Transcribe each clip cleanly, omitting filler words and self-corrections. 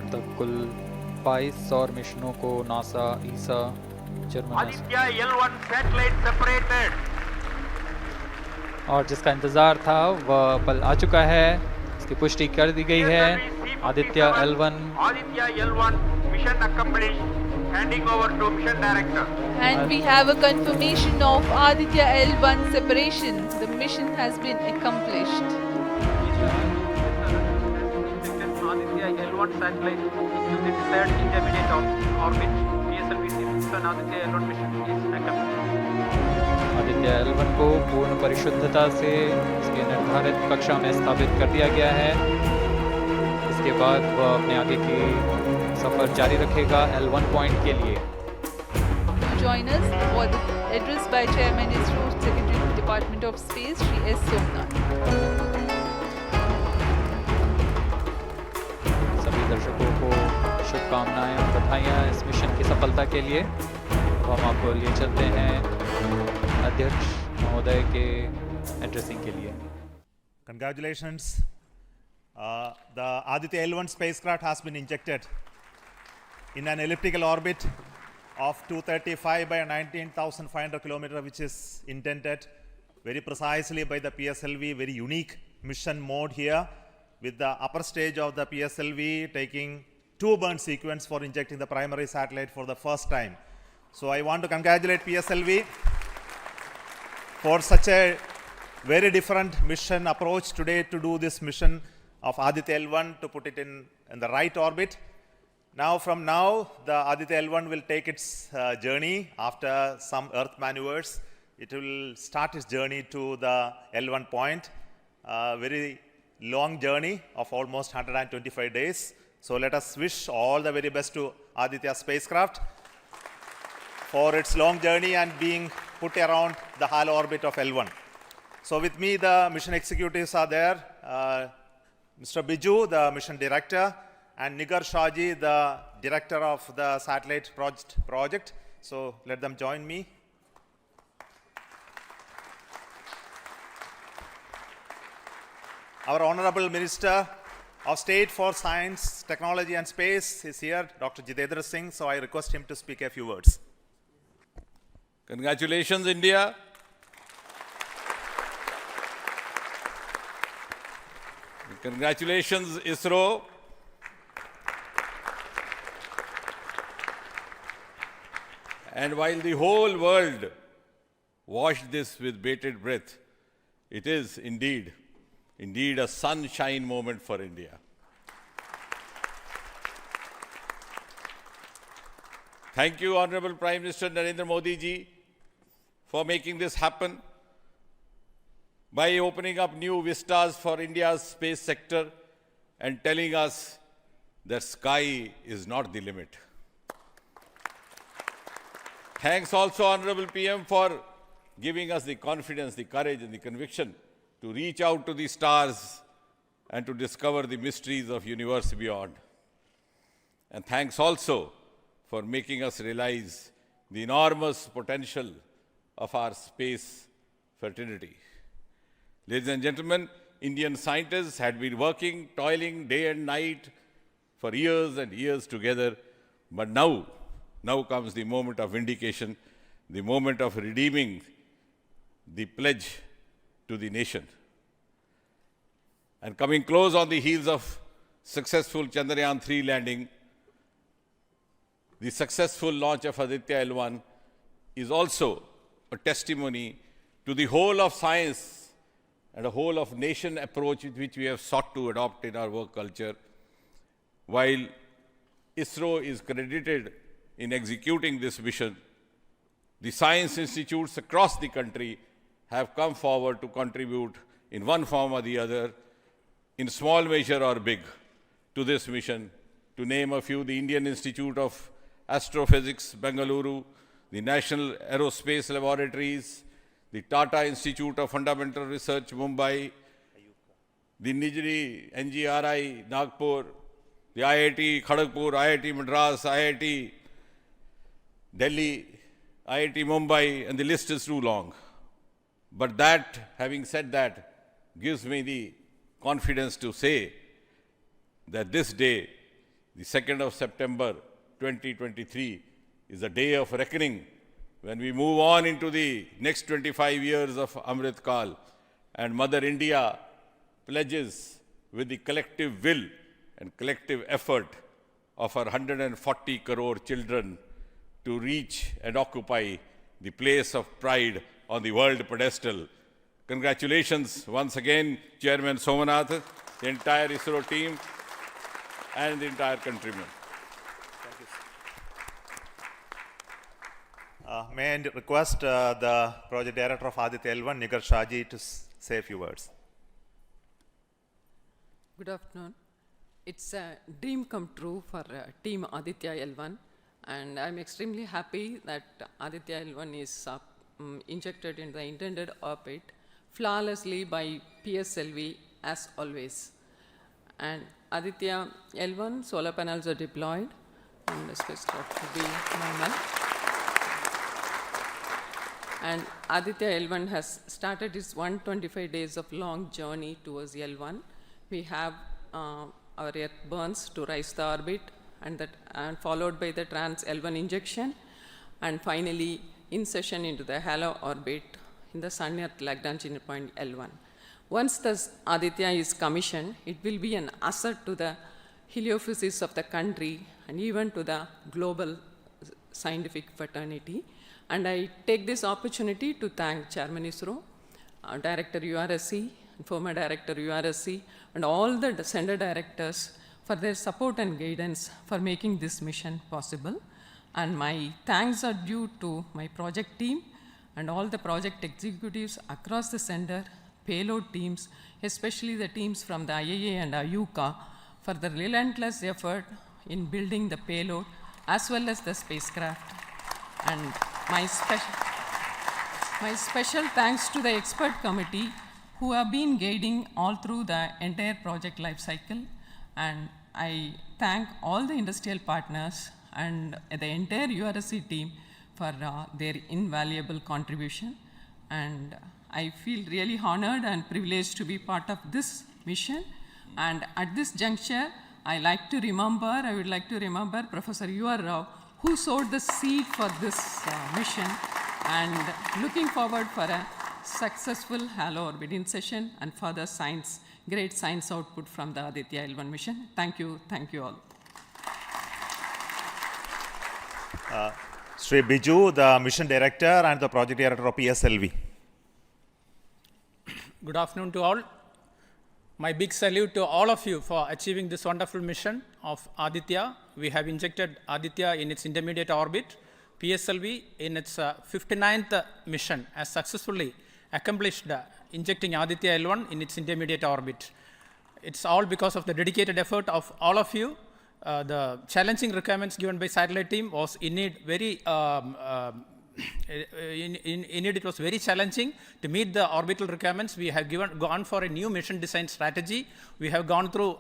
अब तक कुल 22 और मिशनों को नासा, ईसा, जर्मनी AdityaL1 satellite separated. और जिसका इंतज़ार था वह पल आ चुका है, इसकी पुष्टि कर दी गई है। AdityaL1 mission accomplished. Handing over to mission director. And we have a confirmation of AdityaL1 separation. The mission has been accomplished. AdityaL1 satellite to the desired intermediate orbit. PSLV mission AdityaL1 mission is accomplished. AdityaL1 को पूर्ण परिशुद्धता से इसके निर्धारित कक्षा में स्थापित कर दिया गया है। इसके बाद वह अपने आगे की सफर जारी रखेगा L1 पॉइंट के लिए। Join us for the address by Chairman ISRO, Secretary of Department of Space, Shri S. Somnath. सभी दर्शकों को शुभकामनाएं और बधाइयां इस मिशन की सफलता के लिए। अब हम आपको लिए चलते हैं अध्यक्ष महोदय के एड्रेसिंग के लिए। Congratulations. The AdityaL1 spacecraft has been injected in an elliptical orbit of 235 by 19,500 kilometers, which is intended very precisely by the PSLV, very unique mission mode here, with the upper stage of the PSLV taking 2 burn sequence for injecting the primary satellite for the first time. So I want to congratulate PSLV for such a very different mission approach today to do this mission of AdityaL1 to put it in the right orbit. Now, from now, the AdityaL1 will take its journey after some Earth maneuvers. It will start its journey to the L1 point, very long journey of almost 125 days. So let us wish all the very best to Aditya spacecraft for its long journey and being put around the halo orbit of L1. So with me, the mission executives are there. Mr. Biju, the mission director, and Nigar Shahji, the director of the satellite project. So let them join me. Our Honorable Minister of State for Science, Technology and Space is here, Dr. Jitendra Singh. So I request him to speak a few words. Congratulations, India. Congratulations, ISRO. And while the whole world watched this with bated breath, it is indeed a sunshine moment for India. Thank you, Honorable Prime Minister Narendra Modi ji, for making this happen by opening up new vistas for India's space sector and telling us that sky is not the limit. Thanks also, Honorable PM, for giving us the confidence, the courage and the conviction to reach out to the stars and to discover the mysteries of universe beyond. And thanks also for making us realize the enormous potential of our space fraternity. Ladies and gentlemen, Indian scientists had been working, toiling day and night for years and years together, but now comes the moment of vindication, the moment of redeeming the pledge to the nation. And coming close on the heels of successful Chandrayaan-3 landing, the successful launch of AdityaL1 is also a testimony to the whole of science and a whole of nation approach which we have sought to adopt in our work culture. While ISRO is credited in executing this mission, the science institutes across the country have come forward to contribute in one form or the other, in small measure or big, to this mission. To name a few, the Indian Institute of Astrophysics, Bengaluru, the National Aerospace Laboratories, the Tata Institute of Fundamental Research, Mumbai, the Nijri NGRI, Nagpur, the IIT Kharagpur, IIT Madras, IIT Delhi, IIT Mumbai, and the list is too long. But that, having said that, gives me the confidence to say that this day, The 2nd of September 2023 is a day of reckoning when we move on into the next 25 years of Amrit Kal, and Mother India pledges with the collective will and collective effort of our 140 crore children to reach and occupy the place of pride on the world pedestal. Congratulations once again, Chairman Somanath, the entire ISRO team, and the entire countrymen. May I request the project director of AdityaL1, Nigar Shaji, to say a few words. Good afternoon. It's a dream come true for team AdityaL1, and I'm extremely happy that AdityaL1 is injected in the intended orbit flawlessly by PSLV as always. And AdityaL1 solar panels are deployed, and the spacecraft will be normal. And AdityaL1 has started its 125 days of long journey towards L1. We have our Earth burns to rise the orbit, and followed by the trans-L1 injection, and finally insertion into the halo orbit in the Sun-Earth Lagrange point L1. Once this Aditya is commissioned, it will be an asset to the heliophysics of the country and even to the global scientific fraternity. And I take this opportunity to thank Chairman ISRO, Director URSC, former Director URSC, and all the Center Directors for their support and guidance for making this mission possible. And my thanks are due to my project team and all the project executives across the center, payload teams, especially the teams from the IAA and IUCA, for the relentless effort in building the payload as well as the spacecraft. And my special thanks to the expert committee who have been guiding all through the entire project life cycle. And I thank all the industrial partners and the entire URSC team for their invaluable contribution. And I feel really honored and privileged to be part of this mission. And at this juncture, I would like to remember Professor U.R. Rao, who sowed the seed for this mission, and looking forward for a successful halo orbit insertion and further great science output from the AdityaL1 mission. Thank you all. Sri Biju, the mission director and the project director of PSLV. Good afternoon to all. My big salute to all of you for achieving this wonderful mission of Aditya. We have injected Aditya in its intermediate orbit. PSLV in its 59th mission has successfully accomplished injecting AdityaL1 in its intermediate orbit. It's all because of the dedicated effort of all of you. The challenging requirements given by satellite team was indeed very it was very challenging to meet the orbital requirements. We have gone for a new mission design strategy. We have gone through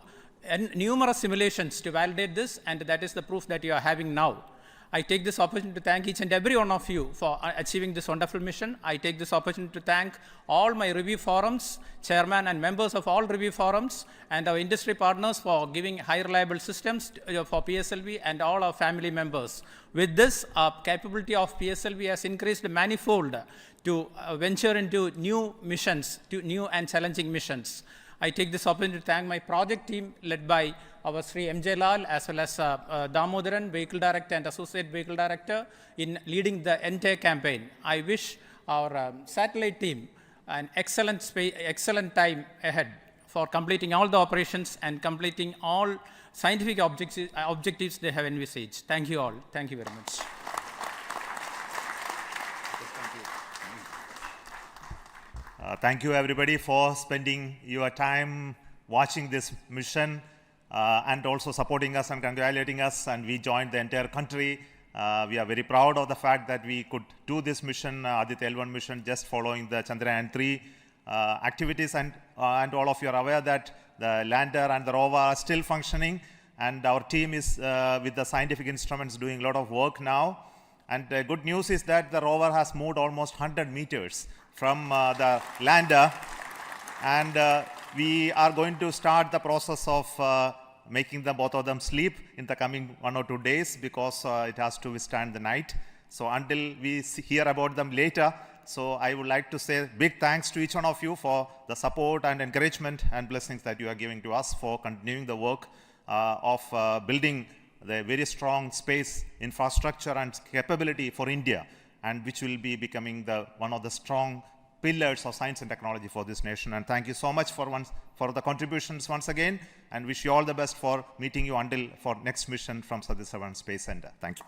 numerous simulations to validate this, and that is the proof that you are having now. I take this opportunity to thank each and every one of you for achieving this wonderful mission. I take this opportunity to thank all my review forums, chairman and members of all review forums, and our industry partners for giving high reliable systems for PSLV, and all our family members. With this, our capability of PSLV has increased manifold to venture into new missions, to new and challenging missions. I take this opportunity to thank my project team led by our Sri MJ Lal as well as Damodaran, Vehicle Director and Associate Vehicle Director, in leading the entire campaign. I wish our satellite team an excellent time ahead for completing all the operations and completing all scientific objectives they have envisaged. Thank you all. Thank you very much. Thank you everybody for spending your time watching this mission and also supporting us and congratulating us, and we joined the entire country. We are very proud of the fact that we could do this mission, AdityaL1 mission, just following the Chandrayaan-3 activities, and all of you are aware that the lander and the rover are still functioning, and our team is with the scientific instruments doing a lot of work now. And the good news is that the rover has moved almost 100 meters from the lander, and we are going to start the process of making them, both of them, sleep in the coming 1 or 2 days because it has to withstand the night. So until we hear about them later, so I would like to say big thanks to each one of you for the support and encouragement and blessings that you are giving to us for continuing the work of building the very strong space infrastructure and capability for India, and which will be becoming one of the strong pillars of science and technology for this nation. And thank you so much for the contributions once again, and wish you all the best for meeting you until for next mission from Satyeshwar Space Center. Thank you.